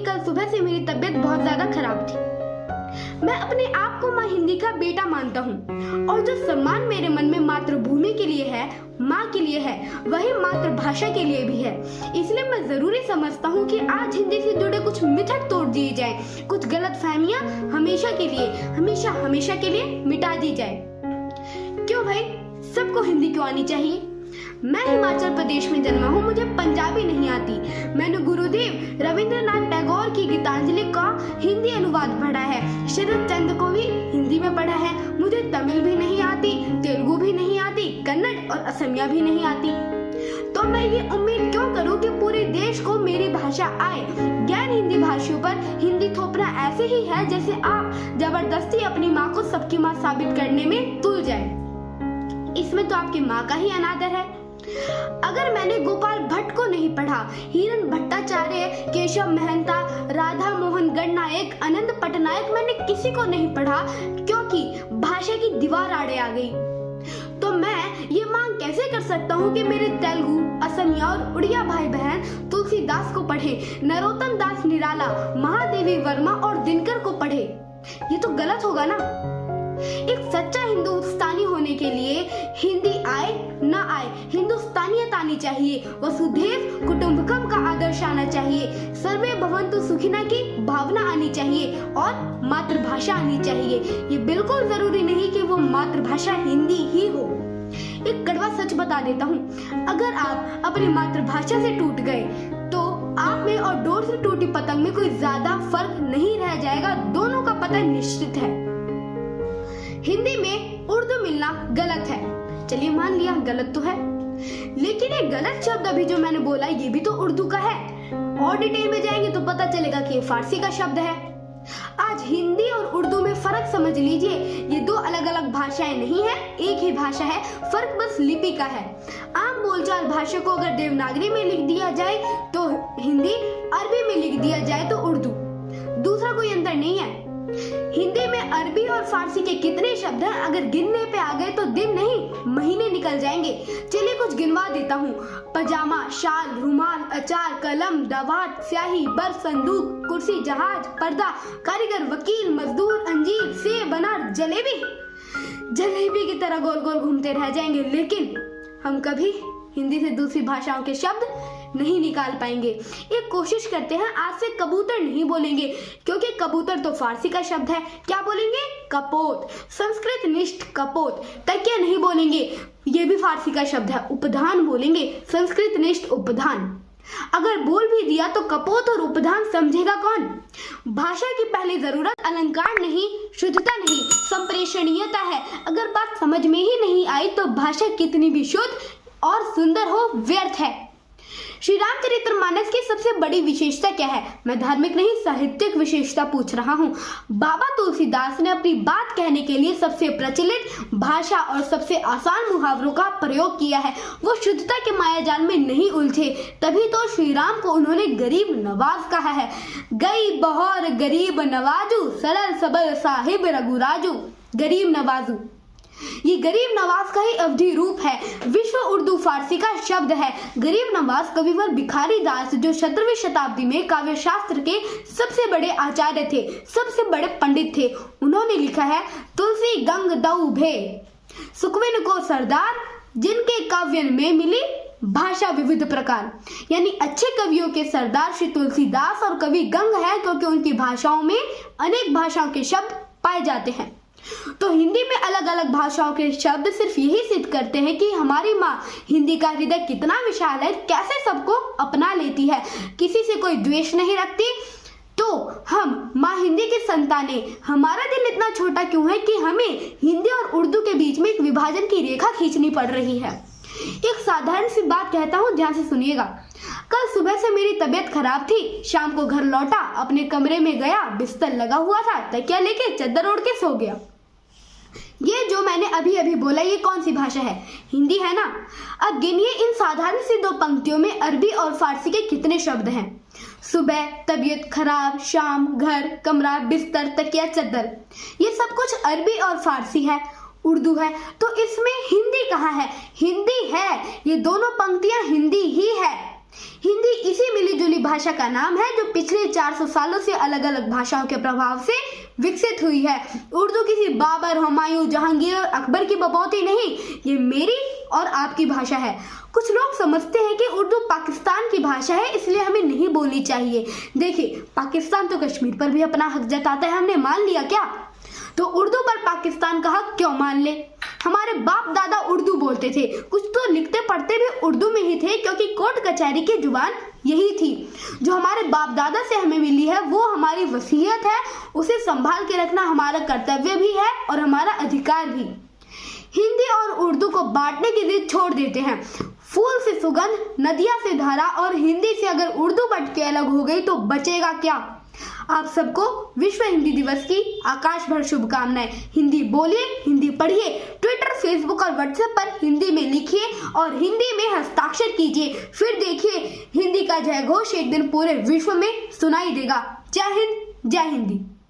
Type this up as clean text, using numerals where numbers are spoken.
कल सुबह से मेरी तबीयत बहुत ज्यादा खराब थी। मैं अपने आप को माँ हिंदी का बेटा मानता हूँ और जो सम्मान मेरे मन में मातृभूमि के लिए है, माँ के लिए है, वही मातृभाषा के लिए भी है। इसलिए मैं जरूरी समझता हूँ कि आज हिंदी से जुड़े कुछ मिथक तोड़ दिए जाएं, कुछ गलतफहमियां हमेशा के लिए मिटा दी जाए। क्यों भाई, सबको हिंदी क्यों आनी चाहिए? मैं हिमाचल प्रदेश में जन्मा हूँ, मुझे पंजाबी नहीं आती। मैंने गुरुदेव रविंद्रनाथ टैगोर की गीतांजलि का हिंदी अनुवाद पढ़ा है, शरद चंद्र को भी हिंदी में पढ़ा है। मुझे तमिल भी नहीं आती, तेलुगु भी नहीं आती, कन्नड़ और असमिया भी नहीं आती। तो मैं ये उम्मीद क्यों करूँ कि पूरे देश को मेरी भाषा आए। गैर हिंदी भाषियों पर हिंदी थोपना ऐसे ही है जैसे आप जबरदस्ती अपनी माँ को सबकी माँ साबित करने में तुल जाए। इसमें तो आपकी माँ का ही अनादर है। अगर मैंने गोपाल भट्ट को नहीं पढ़ा, हिरन भट्टाचार्य, केशव महंता, राधा मोहन गणनायक, आनंद पटनायक, मैंने किसी को नहीं पढ़ा क्योंकि भाषा की दीवार आड़े आ गई, तो मैं ये मांग कैसे कर सकता हूँ कि मेरे तेलुगु, असमिया और उड़िया भाई बहन तुलसीदास को पढ़े, नरोत्तम दास निराला, महादेवी वर्मा और दिनकर को पढ़े? ये तो गलत होगा ना। एक सच्चा हिंदुस्तानी होने के लिए हिंदी आए ना आए, हिंदुस्तानियत आनी चाहिए, वसुधैव कुटुंबकम का आदर्श आना चाहिए, सर्वे भवन्तु सुखिनः की भावना आनी चाहिए और मातृभाषा आनी चाहिए। ये बिल्कुल जरूरी नहीं कि वो मातृभाषा हिंदी ही हो। एक कड़वा सच बता देता हूँ, अगर आप अपनी मातृभाषा से टूट गए तो आप में और डोर से टूटी पतंग में कोई ज्यादा फर्क नहीं रह जाएगा, दोनों का पतन निश्चित है। हिंदी में उर्दू मिलना गलत है, चलिए मान लिया गलत तो है, लेकिन ये गलत शब्द अभी जो मैंने बोला ये भी तो उर्दू का है। और डिटेल में जाएंगे तो पता चलेगा कि ये फारसी का शब्द है। आज हिंदी और उर्दू में फर्क समझ लीजिए, ये दो अलग अलग भाषाएं नहीं है, एक ही भाषा है, फर्क बस लिपि का है। आम बोलचाल भाषा को अगर देवनागरी में लिख दिया जाए तो हिंदी, अरबी में लिख दिया जाए तो उर्दू, दूसरा कोई अंतर नहीं है। हिंदी में अरबी और फारसी के कितने शब्द हैं, अगर गिनने पे आ गए तो दिन नहीं महीने निकल जाएंगे। चलिए कुछ गिनवा देता हूँ। पजामा, शाल, रुमाल, अचार, कलम, दवात, स्याही, बर्फ, संदूक, कुर्सी, जहाज, पर्दा, कारीगर, वकील, मजदूर, अंजीर, सेब, अनार, जलेबी की तरह गोल गोल घूमते रह जाएंगे, लेकिन हम कभी हिंदी से दूसरी भाषाओं के शब्द नहीं निकाल पाएंगे। एक कोशिश करते हैं, आज से कबूतर नहीं बोलेंगे क्योंकि कबूतर तो फारसी का शब्द है। क्या बोलेंगे? कपोत। संस्कृत निष्ठ कपोत। तकिया नहीं बोलेंगे, ये भी फारसी का शब्द है। उपधान बोलेंगे, संस्कृत निष्ठ उपधान। अगर बोल भी दिया तो कपोत और उपधान समझेगा कौन? भाषा की पहली जरूरत अलंकार नहीं, शुद्धता नहीं, संप्रेषणीयता है। अगर बात समझ में ही नहीं आई तो भाषा कितनी भी शुद्ध और सुंदर हो व्यर्थ है। श्री रामचरितमानस की सबसे बड़ी विशेषता क्या है? मैं धार्मिक नहीं साहित्यिक विशेषता पूछ रहा हूँ। बाबा तुलसीदास ने अपनी बात कहने के लिए सबसे प्रचलित भाषा और सबसे आसान मुहावरों का प्रयोग किया है। वो शुद्धता के मायाजाल में नहीं उलझे, तभी तो श्री राम को उन्होंने गरीब नवाज कहा है। गई बहौर गरीब नवाजू, सरल सबल साहिब रघुराजू। गरीब नवाजू, ये गरीब नवाज का ही अवधि रूप है, विश्व उर्दू फारसी का शब्द है। गरीब नवाज कविवर भिखारी दास जो 17वीं शताब्दी में काव्य शास्त्र के सबसे बड़े आचार्य थे, सबसे बड़े पंडित थे। उन्होंने लिखा है, तुलसी गंग दऊ भे सुकविन को सरदार, जिनके काव्यन में मिली भाषा विविध प्रकार। यानी अच्छे कवियों के सरदार श्री तुलसीदास और कवि गंग है क्योंकि उनकी भाषाओं में अनेक भाषाओं के शब्द पाए जाते हैं। तो हिंदी में अलग अलग भाषाओं के शब्द सिर्फ यही सिद्ध करते हैं कि हमारी माँ हिंदी का हृदय कितना विशाल है, कैसे सबको अपना लेती है, किसी से कोई द्वेष नहीं रखती। तो हम माँ हिंदी की संतानें, हमारा दिल इतना छोटा क्यों है कि हमें हिंदी और उर्दू के बीच में एक विभाजन की रेखा खींचनी पड़ रही है। एक साधारण सी बात कहता हूँ, ध्यान से सुनिएगा। कल सुबह से मेरी तबीयत खराब थी, शाम को घर लौटा, अपने कमरे में गया, बिस्तर लगा हुआ था, तकिया लेके चादर ओढ़ के सो गया। ये जो मैंने अभी अभी बोला ये कौन सी भाषा है? हिंदी है ना। अब गिनिए इन साधारण सी दो पंक्तियों में अरबी और फारसी के कितने शब्द हैं। सुबह, तबीयत खराब, शाम, घर, कमरा, बिस्तर, तकिया, चादर, ये सब कुछ अरबी और फारसी है। उर्दू है तो इसमें हिंदी कहाँ है? हिंदी है, ये दोनों पंक्तियां हिंदी ही है। हिंदी इसी मिली जुली भाषा का नाम है जो पिछले 400 सालों से अलग अलग भाषाओं के प्रभाव से विकसित हुई है। उर्दू किसी बाबर, हुमायूं, जहांगीर और अकबर की बपौती नहीं, ये मेरी और आपकी भाषा है। कुछ लोग समझते हैं कि उर्दू पाकिस्तान की भाषा है इसलिए हमें नहीं बोलनी चाहिए। देखिए, पाकिस्तान तो कश्मीर पर भी अपना हक जताता है, हमने मान लिया क्या? तो उर्दू पर पाकिस्तान का हक क्यों मान ले? हमारे बाप दादा उर्दू बोलते थे, कुछ तो लिखते पढ़ते भी उर्दू में ही थे, क्योंकि कोर्ट कचहरी की जुबान यही थी। जो हमारे बाप दादा से हमें मिली है वो हमारी वसीयत है, उसे संभाल के रखना हमारा कर्तव्य भी है और हमारा अधिकार भी। हिंदी और उर्दू को बांटने की जिद छोड़ देते हैं। फूल से सुगंध, नदिया से धारा और हिंदी से अगर उर्दू बट के अलग हो गई तो बचेगा क्या? आप सबको विश्व हिंदी दिवस की आकाश भर शुभकामनाएं। हिंदी बोलिए, हिंदी पढ़िए, ट्विटर, फेसबुक और व्हाट्सएप पर हिंदी में लिखिए और हिंदी में हस्ताक्षर कीजिए। फिर देखिए, हिंदी का जय घोष एक दिन पूरे विश्व में सुनाई देगा। जय हिंद, जय हिंदी।